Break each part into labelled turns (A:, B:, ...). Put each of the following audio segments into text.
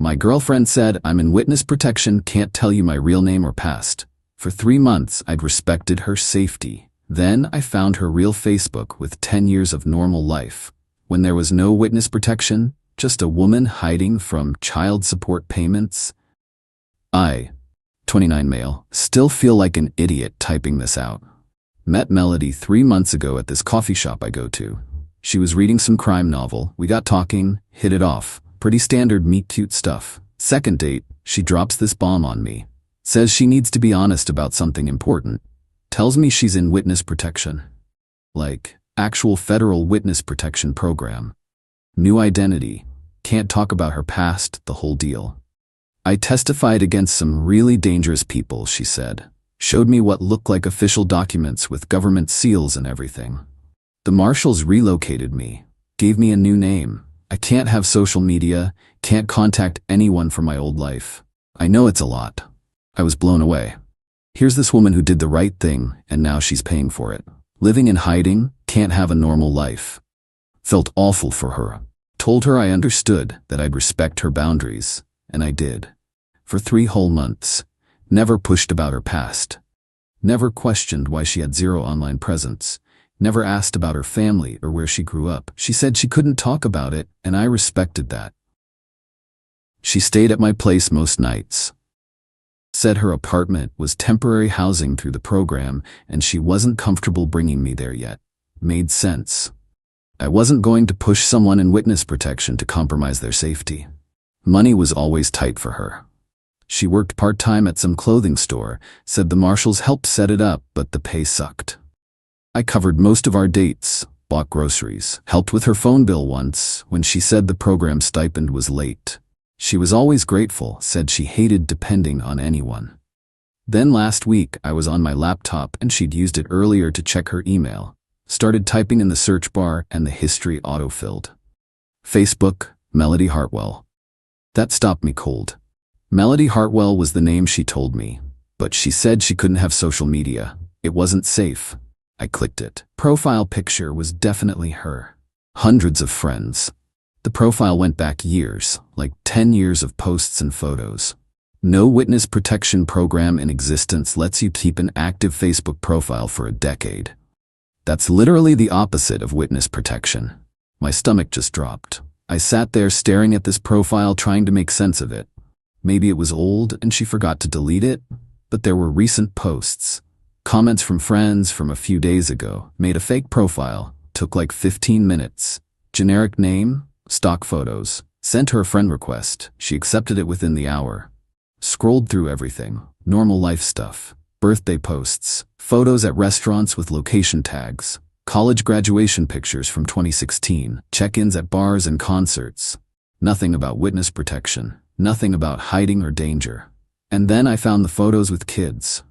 A: My girlfriend said, I'm in witness protection, can't tell you my real name or past. For 3 months, I'd respected her safety. Then I found her real Facebook with 10 years of normal life. When there was no witness protection, just a woman hiding from child support payments. I, 29 male, still feel like an idiot typing this out. Met Melody 3 months ago at this coffee shop I go to. She was reading some crime novel. We got talking, hit it off. Pretty standard meet-cute stuff. Second date, she drops this bomb on me. Says she needs to be honest about something important. Tells me she's in witness protection. Like, actual federal witness protection program. New identity. Can't talk about her past, the whole deal. I testified against some really dangerous people, she said. Showed me what looked like official documents with government seals and everything. The marshals relocated me. Gave me a new name. I can't have social media, can't contact anyone from my old life. I know it's a lot. I was blown away. Here's this woman who did the right thing, and now she's paying for it. Living in hiding, can't have a normal life. Felt awful for her. Told her I understood, that I'd respect her boundaries, and I did. For 3 whole months. Never pushed about her past. Never questioned why she had 0 online presence. Never asked about her family or where she grew up. She said she couldn't talk about it, and I respected that. She stayed at my place most nights. Said her apartment was temporary housing through the program, and she wasn't comfortable bringing me there yet. Made sense. I wasn't going to push someone in witness protection to compromise their safety. Money was always tight for her. She worked part-time at some clothing store, said the marshals helped set it up, but the pay sucked. I covered most of our dates, bought groceries, helped with her phone bill once when she said the program stipend was late. She was always grateful, said she hated depending on anyone. Then last week I was on my laptop and she'd used it earlier to check her email. Started typing in the search bar and the history autofilled. Facebook, Melody Hartwell. That stopped me cold. Melody Hartwell was the name she told me, but she said she couldn't have social media. It wasn't safe. I clicked it. Profile picture was definitely her. Hundreds of friends. The profile went back years, like 10 years of posts and photos. No witness protection program in existence lets you keep an active Facebook profile for a decade. That's literally the opposite of witness protection. My stomach just dropped. I sat there staring at this profile trying to make sense of it. Maybe it was old and she forgot to delete it, but there were recent posts. Comments from friends from a few days ago. Made a fake profile. Took like 15 minutes. Generic name, stock photos. Sent her a friend request. She accepted it within the hour. Scrolled through everything. Normal life stuff. Birthday posts. Photos at restaurants with location tags. College graduation pictures from 2016. Check-ins at bars and concerts. Nothing about witness protection. Nothing about hiding or danger. And then I found the photos with kids.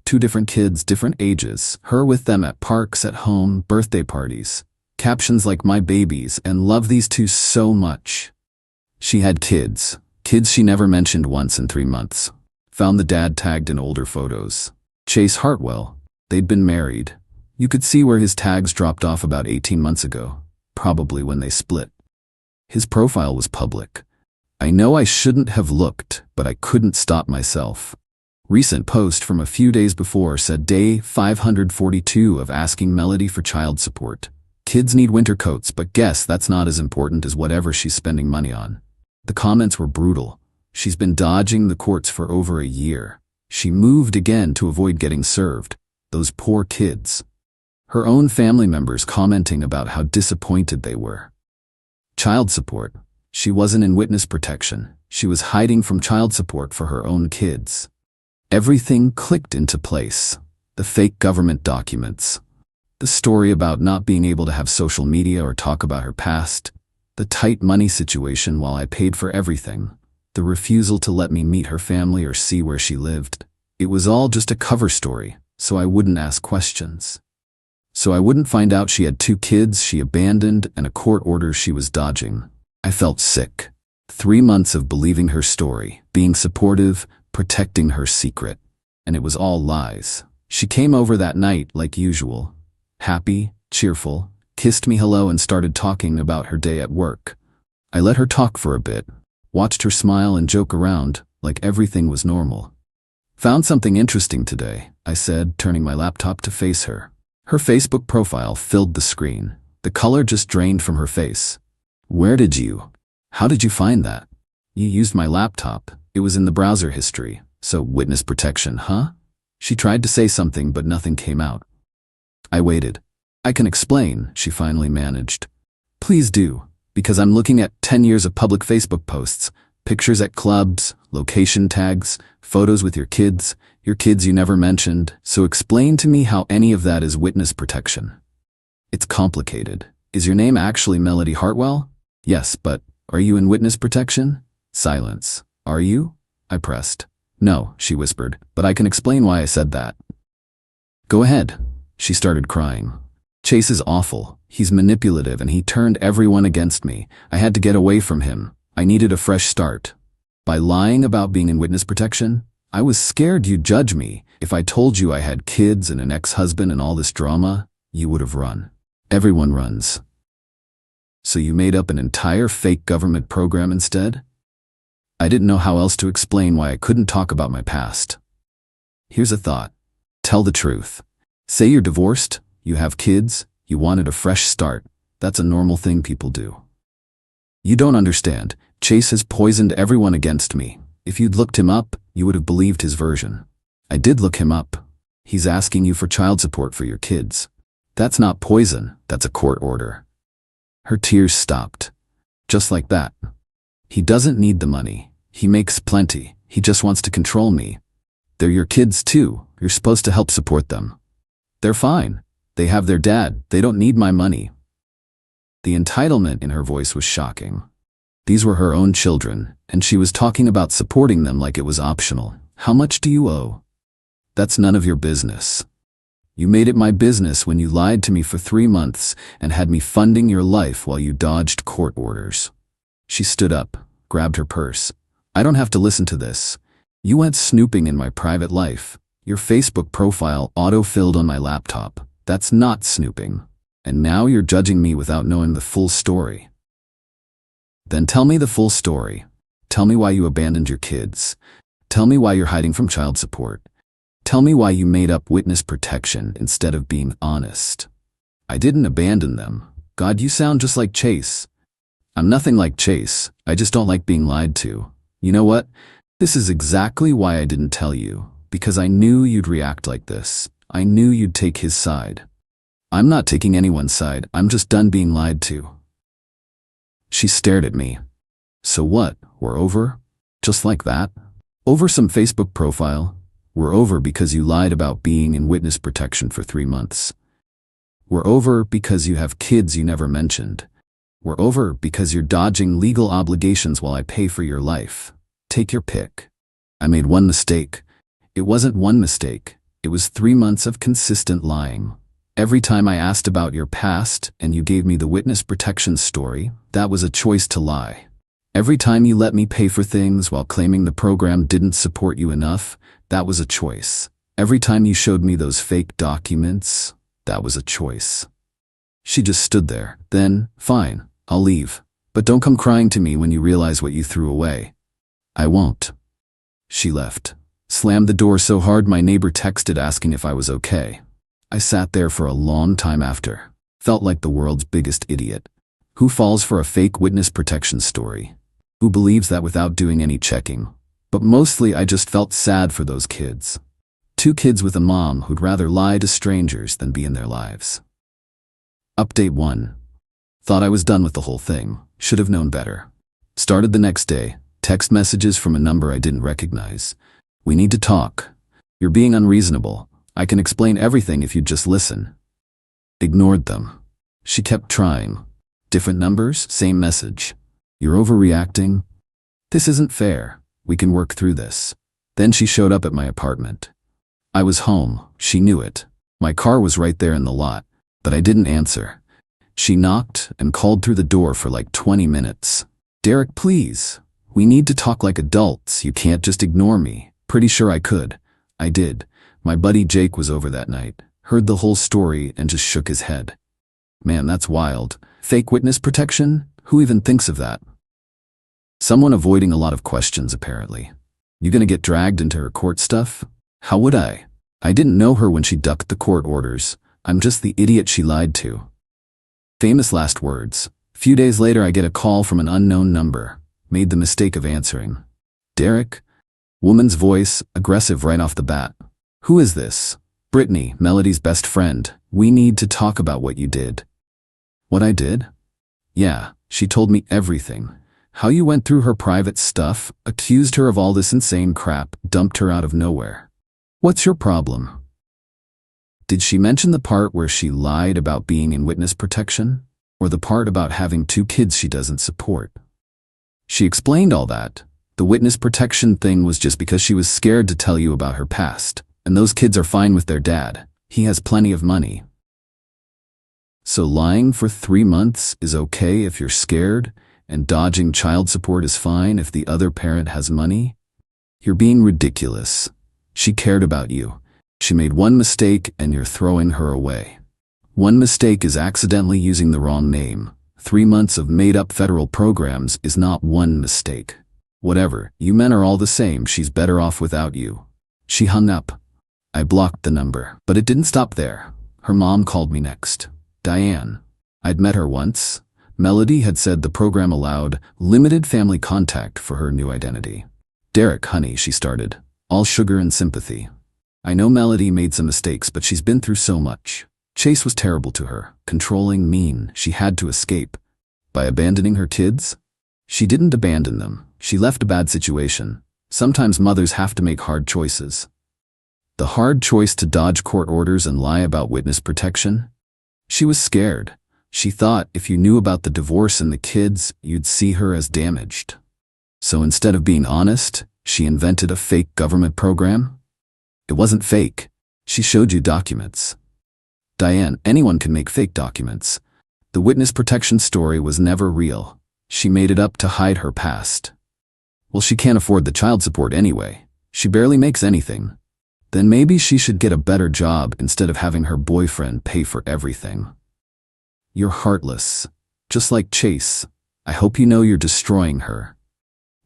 A: 2 different kids, different ages. Her with them at parks, at home, birthday parties. Captions like "my babies" and "love these 2 so much." She had kids. Kids she never mentioned once in 3 months. Found the dad tagged in older photos. Chase Hartwell. They'd been married. You could see where his tags dropped off about 18 months ago. Probably when they split. His profile was public. I know I shouldn't have looked, but I couldn't stop myself. Recent post from a few days before said day 542 of asking Melody for child support. Kids need winter coats, but guess that's not as important as whatever she's spending money on. The comments were brutal. She's been dodging the courts for over a year. She moved again to avoid getting served. Those poor kids. Her own family members commenting about how disappointed they were. Child support. She wasn't in witness protection. She was hiding from child support for her own kids. Everything clicked into place. The fake government documents. The story about not being able to have social media or talk about her past. The tight money situation while I paid for everything. The refusal to let me meet her family or see where she lived. It was all just a cover story, so I wouldn't ask questions. So I wouldn't find out she had 2 kids she abandoned and a court order she was dodging. I felt sick. 3 months of believing her story, being supportive, protecting her secret. And it was all lies. She came over that night like usual. Happy, cheerful, kissed me hello and started talking about her day at work. I let her talk for a bit. Watched her smile and joke around, like everything was normal. Found something interesting today, I said, turning my laptop to face her. Her Facebook profile filled the screen. The color just drained from her face. How did you find that? You used my laptop. It was in the browser history. So witness protection, huh? She tried to say something, but nothing came out. I waited. I can explain, she finally managed. Please do, because I'm looking at 10 years of public Facebook posts, pictures at clubs, location tags, photos with your kids you never mentioned, so explain to me how any of that is witness protection. It's complicated. Is your name actually Melody Hartwell? Yes, but are you in witness protection? Silence. Are you? I pressed. No, she whispered, but I can explain why I said that. Go ahead. She started crying. Chase is awful. He's manipulative and he turned everyone against me. I had to get away from him. I needed a fresh start. By lying about being in witness protection, I was scared you'd judge me. If I told you I had kids and an ex-husband and all this drama, you would have run. Everyone runs. So you made up an entire fake government program instead? I didn't know how else to explain why I couldn't talk about my past. Here's a thought. Tell the truth. Say you're divorced, you have kids, you wanted a fresh start. That's a normal thing people do. You don't understand. Chase has poisoned everyone against me. If you'd looked him up, you would have believed his version. I did look him up. He's asking you for child support for your kids. That's not poison, that's a court order. Her tears stopped. Just like that. He doesn't need the money. He makes plenty. He just wants to control me. They're your kids too. You're supposed to help support them. They're fine. They have their dad. They don't need my money. The entitlement in her voice was shocking. These were her own children, and she was talking about supporting them like it was optional. How much do you owe? That's none of your business. You made it my business when you lied to me for 3 months and had me funding your life while you dodged court orders. She stood up, grabbed her purse. I don't have to listen to this. You went snooping in my private life. Your Facebook profile auto-filled on my laptop. That's not snooping. And now you're judging me without knowing the full story. Then tell me the full story. Tell me why you abandoned your kids. Tell me why you're hiding from child support. Tell me why you made up witness protection instead of being honest. I didn't abandon them. God, you sound just like Chase. I'm nothing like Chase. I just don't like being lied to. You know what? This is exactly why I didn't tell you. Because I knew you'd react like this. I knew you'd take his side. I'm not taking anyone's side. I'm just done being lied to. She stared at me. So what? We're over? Just like that? Over some Facebook profile? We're over because you lied about being in witness protection for 3 months. We're over because you have kids you never mentioned. We're over because you're dodging legal obligations while I pay for your life. Take your pick. I made one mistake. It wasn't one mistake. It was 3 months of consistent lying. Every time I asked about your past and you gave me the witness protection story, that was a choice to lie. Every time you let me pay for things while claiming the program didn't support you enough, that was a choice. Every time you showed me those fake documents, that was a choice. She just stood there. Then, fine, I'll leave. But don't come crying to me when you realize what you threw away. I won't. She left. Slammed the door so hard my neighbor texted asking if I was okay. I sat there for a long time after. Felt like the world's biggest idiot. Who falls for a fake witness protection story? Who believes that without doing any checking? But mostly I just felt sad for those kids. 2 kids with a mom who'd rather lie to strangers than be in their lives. Update 1. Thought I was done with the whole thing. Should have known better. Started the next day. Text messages from a number I didn't recognize. We need to talk. You're being unreasonable. I can explain everything if you'd just listen. Ignored them. She kept trying. Different numbers, same message. You're overreacting. This isn't fair. We can work through this. Then she showed up at my apartment. I was home. She knew it. My car was right there in the lot, but I didn't answer. She knocked and called through the door for like 20 minutes. Derek, please. We need to talk like adults. You can't just ignore me. Pretty sure I could. I did. My buddy Jake was over that night, heard the whole story and just shook his head. Man, that's wild. Fake witness protection? Who even thinks of that? Someone avoiding a lot of questions, apparently. You gonna get dragged into her court stuff? How would I? I didn't know her when she ducked the court orders. I'm just the idiot she lied to. Famous last words. Few days later I get a call from an unknown number. Made the mistake of answering. Derek? Woman's voice, aggressive right off the bat. Who is this? Brittany, Melody's best friend. We need to talk about what you did. What I did? Yeah, she told me everything. How you went through her private stuff, accused her of all this insane crap, dumped her out of nowhere. What's your problem? Did she mention the part where she lied about being in witness protection? Or the part about having 2 kids she doesn't support? She explained all that. The witness protection thing was just because she was scared to tell you about her past, and those kids are fine with their dad. He has plenty of money. So lying for 3 months is okay if you're scared, and dodging child support is fine if the other parent has money? You're being ridiculous. She cared about you. She made one mistake and you're throwing her away. One mistake is accidentally using the wrong name. 3 months of made-up federal programs is not one mistake. Whatever, you men are all the same. She's better off without you. She hung up. I blocked the number, but it didn't stop there. Her mom called me next. Diane. I'd met her once. Melody had said the program allowed limited family contact for her new identity. Derek, honey, she started. All sugar and sympathy. I know Melody made some mistakes, but she's been through so much. Chase was terrible to her, controlling, mean. She had to escape. By abandoning her kids? She didn't abandon them. She left a bad situation. Sometimes mothers have to make hard choices. The hard choice to dodge court orders and lie about witness protection? She was scared. She thought if you knew about the divorce and the kids, you'd see her as damaged. So instead of being honest, she invented a fake government program? It wasn't fake. She showed you documents. Diane, anyone can make fake documents. The witness protection story was never real. She made it up to hide her past. Well, she can't afford the child support anyway. She barely makes anything. Then maybe she should get a better job instead of having her boyfriend pay for everything. You're heartless. Just like Chase. I hope you know you're destroying her.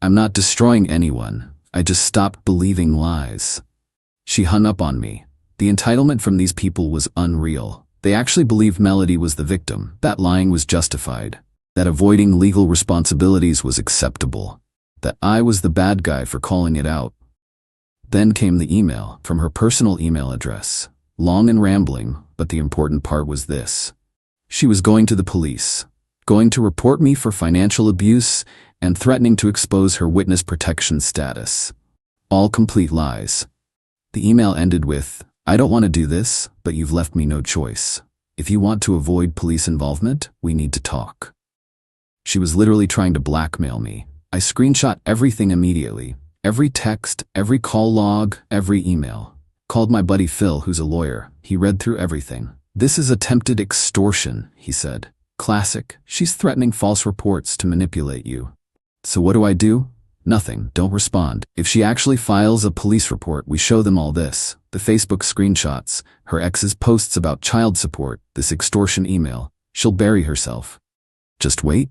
A: I'm not destroying anyone. I just stopped believing lies. She hung up on me. The entitlement from these people was unreal. They actually believed Melody was the victim, that lying was justified, that avoiding legal responsibilities was acceptable, that I was the bad guy for calling it out. Then came the email from her personal email address. Long and rambling, but the important part was this. She was going to the police, going to report me for financial abuse and threatening to expose her witness protection status. All complete lies. The email ended with, I don't want to do this, but you've left me no choice. If you want to avoid police involvement, we need to talk. She was literally trying to blackmail me. I screenshot everything immediately. Every text, every call log, every email. Called my buddy Phil, who's a lawyer. He read through everything. This is attempted extortion, he said. Classic. She's threatening false reports to manipulate you. So what do? Nothing. Don't respond. If she actually files a police report, we show them all this. The Facebook screenshots, her ex's posts about child support, this extortion email. She'll bury herself. Just wait.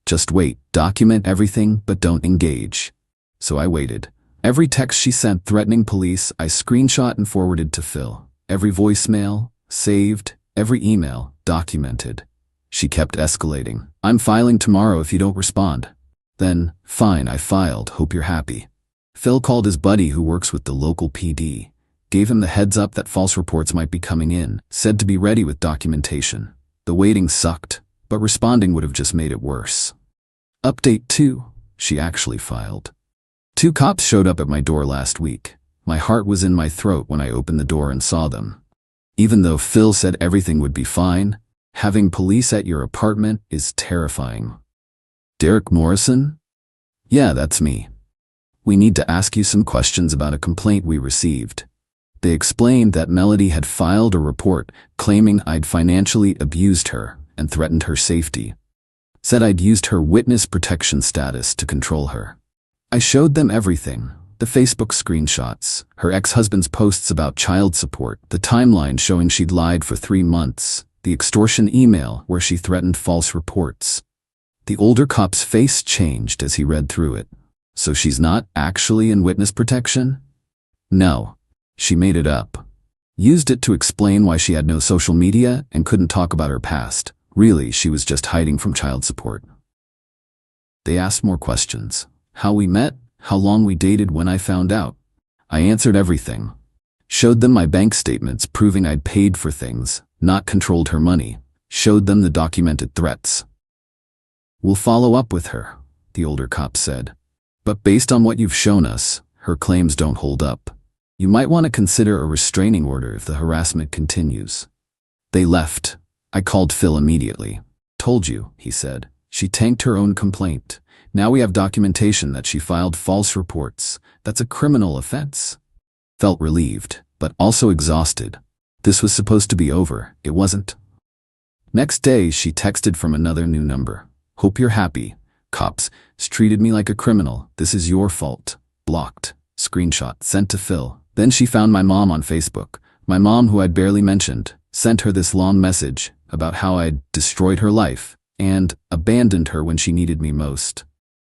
A: Just wait. Document everything, but don't engage. So I waited. Every text she sent threatening police, I screenshot and forwarded to Phil. Every voicemail, saved. Every email, documented. She kept escalating. I'm filing tomorrow if you don't respond. Then, fine, I filed, hope you're happy. Phil called his buddy who works with the local PD, gave him the heads up that false reports might be coming in, said to be ready with documentation. The waiting sucked, but responding would have just made it worse. Update 2. She actually filed. 2 cops showed up at my door last week. My heart was in my throat when I opened the door and saw them. Even though Phil said everything would be fine, having police at your apartment is terrifying. Derek Morrison? Yeah, that's me. We need to ask you some questions about a complaint we received. They explained that Melody had filed a report claiming I'd financially abused her and threatened her safety. Said I'd used her witness protection status to control her. I showed them everything. The Facebook screenshots, her ex-husband's posts about child support, the timeline showing she'd lied for 3 months, the extortion email where she threatened false reports. The older cop's face changed as he read through it. So she's not actually in witness protection? No. She made it up. Used it to explain why she had no social media and couldn't talk about her past. Really, she was just hiding from child support. They asked more questions. How we met, how long we dated when I found out. I answered everything. Showed them my bank statements proving I'd paid for things, not controlled her money. Showed them the documented threats. We'll follow up with her, the older cop said. But based on what you've shown us, her claims don't hold up. You might want to consider a restraining order if the harassment continues. They left. I called Phil immediately. Told you, he said. She tanked her own complaint. Now we have documentation that she filed false reports. That's a criminal offense. Felt relieved, but also exhausted. This was supposed to be over. It wasn't. Next day, she texted from another new number. Hope you're happy. Cops treated me like a criminal. This is your fault. Blocked. Screenshot sent to Phil. Then she found my mom on Facebook. My mom, who I'd barely mentioned, sent her this long message about how I'd destroyed her life and abandoned her when she needed me most.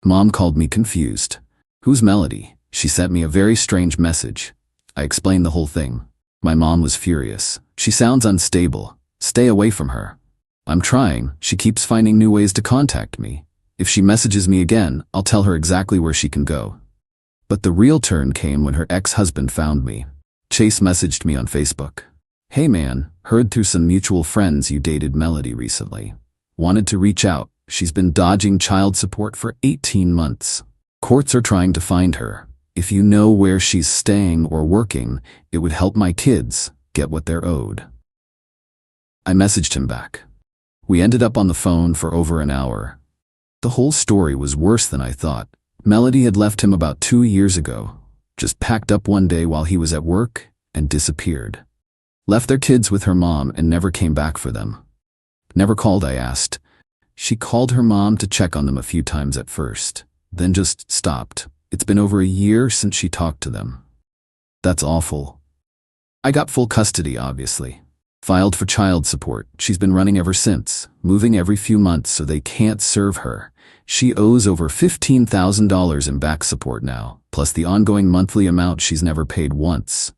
A: Mom called me confused. Who's Melody? She sent me a very strange message. I explained the whole thing. My mom was furious. She sounds unstable. Stay away from her. I'm trying. She keeps finding new ways to contact me. If she messages me again, I'll tell her exactly where she can go. But the real turn came when her ex-husband found me. Chase messaged me on Facebook. Hey man, heard through some mutual friends you dated Melody recently. Wanted to reach out. She's been dodging child support for 18 months. Courts are trying to find her. If you know where she's staying or working, it would help my kids get what they're owed. I messaged him back. We ended up on the phone for over an hour. The whole story was worse than I thought. Melody had left him about 2 years ago, just packed up one day while he was at work and disappeared. Left their kids with her mom and never came back for them. Never called, I asked. She called her mom to check on them a few times at first, then just stopped. It's been over a year since she talked to them. That's awful. I got full custody, obviously. Filed for child support. She's been running ever since, moving every few months so they can't serve her. She owes over $15,000 in back support now, plus the ongoing monthly amount she's never paid once.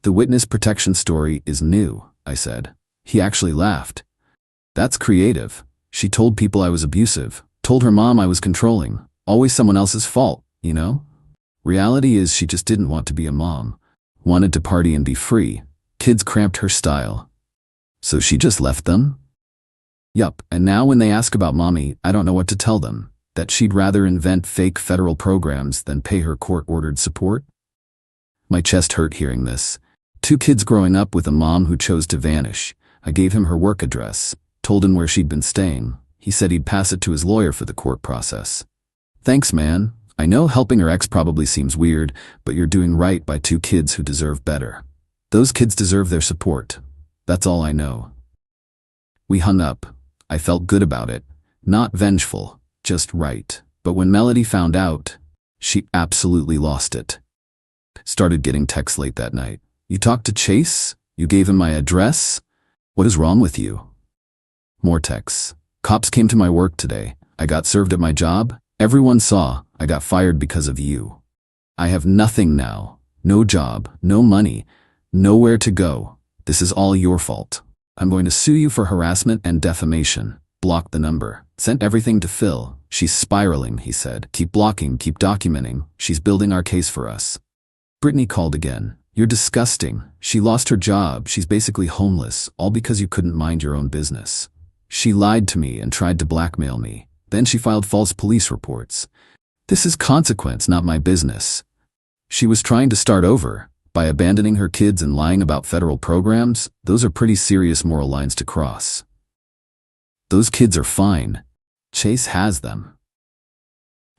A: The witness protection story is new, I said. He actually laughed. That's creative. She told people I was abusive, told her mom I was controlling. Always someone else's fault, you know? Reality is she just didn't want to be a mom. Wanted to party and be free. Kids cramped her style. So she just left them? Yup, and now when they ask about mommy, I don't know what to tell them. That she'd rather invent fake federal programs than pay her court-ordered support? My chest hurt hearing this. 2 kids growing up with a mom who chose to vanish. I gave him her work address, told him where she'd been staying. He said he'd pass it to his lawyer for the court process. Thanks, man. I know helping her ex probably seems weird, but you're doing right by 2 kids who deserve better. Those kids deserve their support. That's all I know. We hung up. I felt good about it. Not vengeful, just right. But when Melody found out, she absolutely lost it. Started getting texts late that night. You talked to Chase? You gave him my address? What is wrong with you? More texts. Cops came to my work today. I got served at my job. Everyone saw I got fired because of you. I have nothing now. No job, no money, nowhere to go. This is all your fault. I'm going to sue you for harassment and defamation. Blocked the number. Sent everything to Phil. She's spiraling, he said. Keep blocking, keep documenting. She's building our case for us. Brittany called again. You're disgusting. She lost her job. She's basically homeless, all because you couldn't mind your own business. She lied to me and tried to blackmail me. Then she filed false police reports. This is consequence, not my business. She was trying to start over. By abandoning her kids and lying about federal programs, those are pretty serious moral lines to cross. Those kids are fine. Chase has them.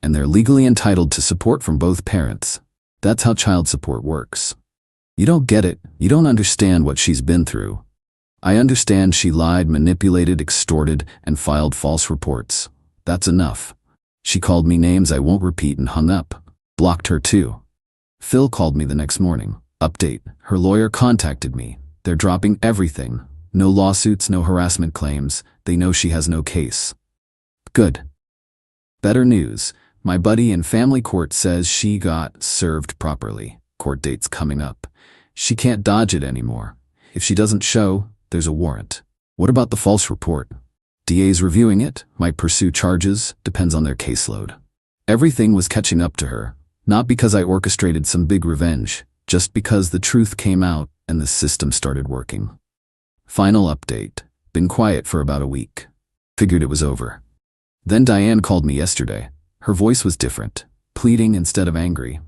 A: And they're legally entitled to support from both parents. That's how child support works. You don't get it. You don't understand what she's been through. I understand she lied, manipulated, extorted, and filed false reports. That's enough. She called me names I won't repeat and hung up. Blocked her too. Phil called me the next morning. Update. Her lawyer contacted me. They're dropping everything. No lawsuits, no harassment claims. They know she has no case. Good. Better news. My buddy in family court says she got served properly. Court date's coming up. She can't dodge it anymore. If she doesn't show, there's a warrant. What about the false report? DA's reviewing it, might pursue charges, depends on their caseload. Everything was catching up to her, not because I orchestrated some big revenge, just because the truth came out and the system started working. Final update. Been quiet for about a week. Figured it was over. Then Diane called me yesterday. Her voice was different, pleading instead of angry.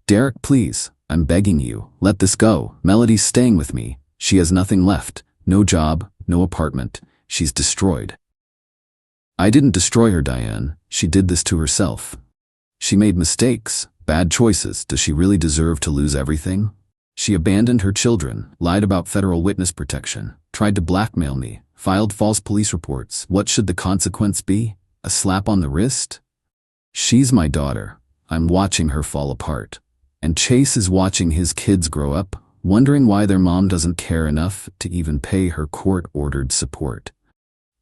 A: Derek, please, I'm begging you, let this go. Melody's staying with me. She has nothing left. No job, no apartment. She's destroyed. I didn't destroy her, Diane. She did this to herself. She made mistakes, bad choices. Does she really deserve to lose everything? She abandoned her children, lied about federal witness protection, tried to blackmail me, filed false police reports. What should the consequence be? A slap on the wrist? She's my daughter. I'm watching her fall apart. And Chase is watching his kids grow up, wondering why their mom doesn't care enough to even pay her court-ordered support.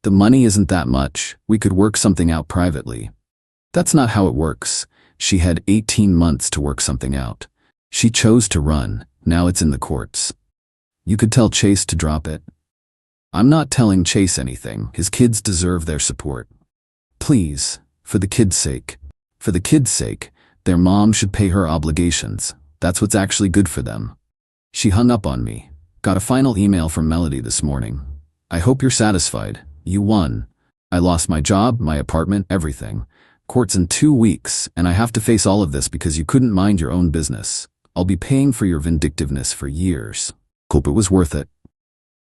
A: The money isn't that much. We could work something out privately. That's not how it works. She had 18 months to work something out. She chose to run. Now it's in the courts. You could tell Chase to drop it. I'm not telling Chase anything. His kids deserve their support. Please, for the kids' sake. For the kids' sake, their mom should pay her obligations. That's what's actually good for them. She hung up on me. Got a final email from Melody this morning. I hope you're satisfied. You won. I lost my job, my apartment, everything. Court's in 2 weeks, and I have to face all of this because you couldn't mind your own business. I'll be paying for your vindictiveness for years. Hope it was worth it.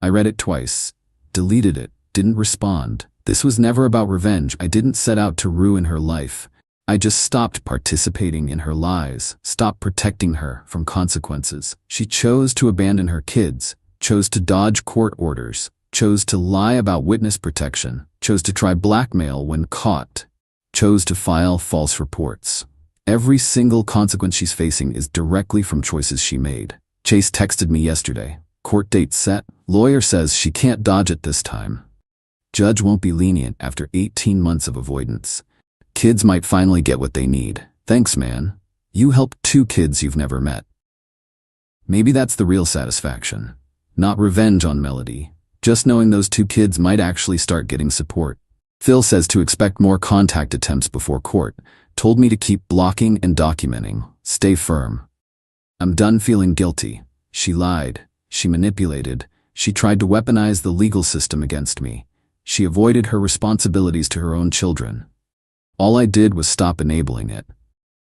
A: I read it twice. Deleted it. Didn't respond. This was never about revenge. I didn't set out to ruin her life. I just stopped participating in her lies, stopped protecting her from consequences. She chose to abandon her kids, chose to dodge court orders, chose to lie about witness protection, chose to try blackmail when caught, chose to file false reports. Every single consequence she's facing is directly from choices she made. Chase texted me yesterday. Court date set. Lawyer says she can't dodge it this time. Judge won't be lenient after 18 months of avoidance. Kids might finally get what they need. Thanks, man. You helped 2 kids you've never met. Maybe that's the real satisfaction. Not revenge on Melody. Just knowing those 2 kids might actually start getting support. Phil says to expect more contact attempts before court. Told me to keep blocking and documenting. Stay firm. I'm done feeling guilty. She lied. She manipulated. She tried to weaponize the legal system against me. She avoided her responsibilities to her own children. All I did was stop enabling it.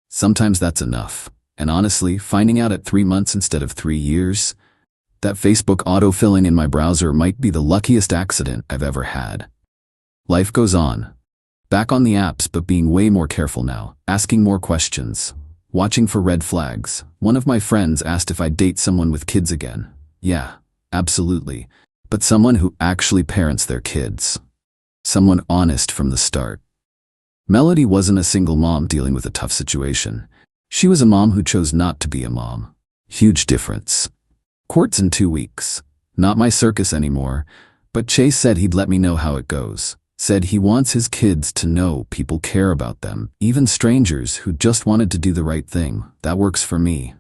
A: Sometimes that's enough. And honestly, finding out at 3 months instead of 3 years, that Facebook autofilling in my browser might be the luckiest accident I've ever had. Life goes on. Back on the apps, but being way more careful now, asking more questions, watching for red flags. One of my friends asked if I'd date someone with kids again. Yeah, absolutely. But someone who actually parents their kids. Someone honest from the start. Melody wasn't a single mom dealing with a tough situation. She was a mom who chose not to be a mom. Huge difference. Court's in 2 weeks. Not my circus anymore, but Chase said he'd let me know how it goes. Said he wants his kids to know people care about them, even strangers who just wanted to do the right thing. That works for me.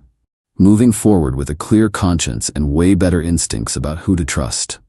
A: Moving forward with a clear conscience and way better instincts about who to trust.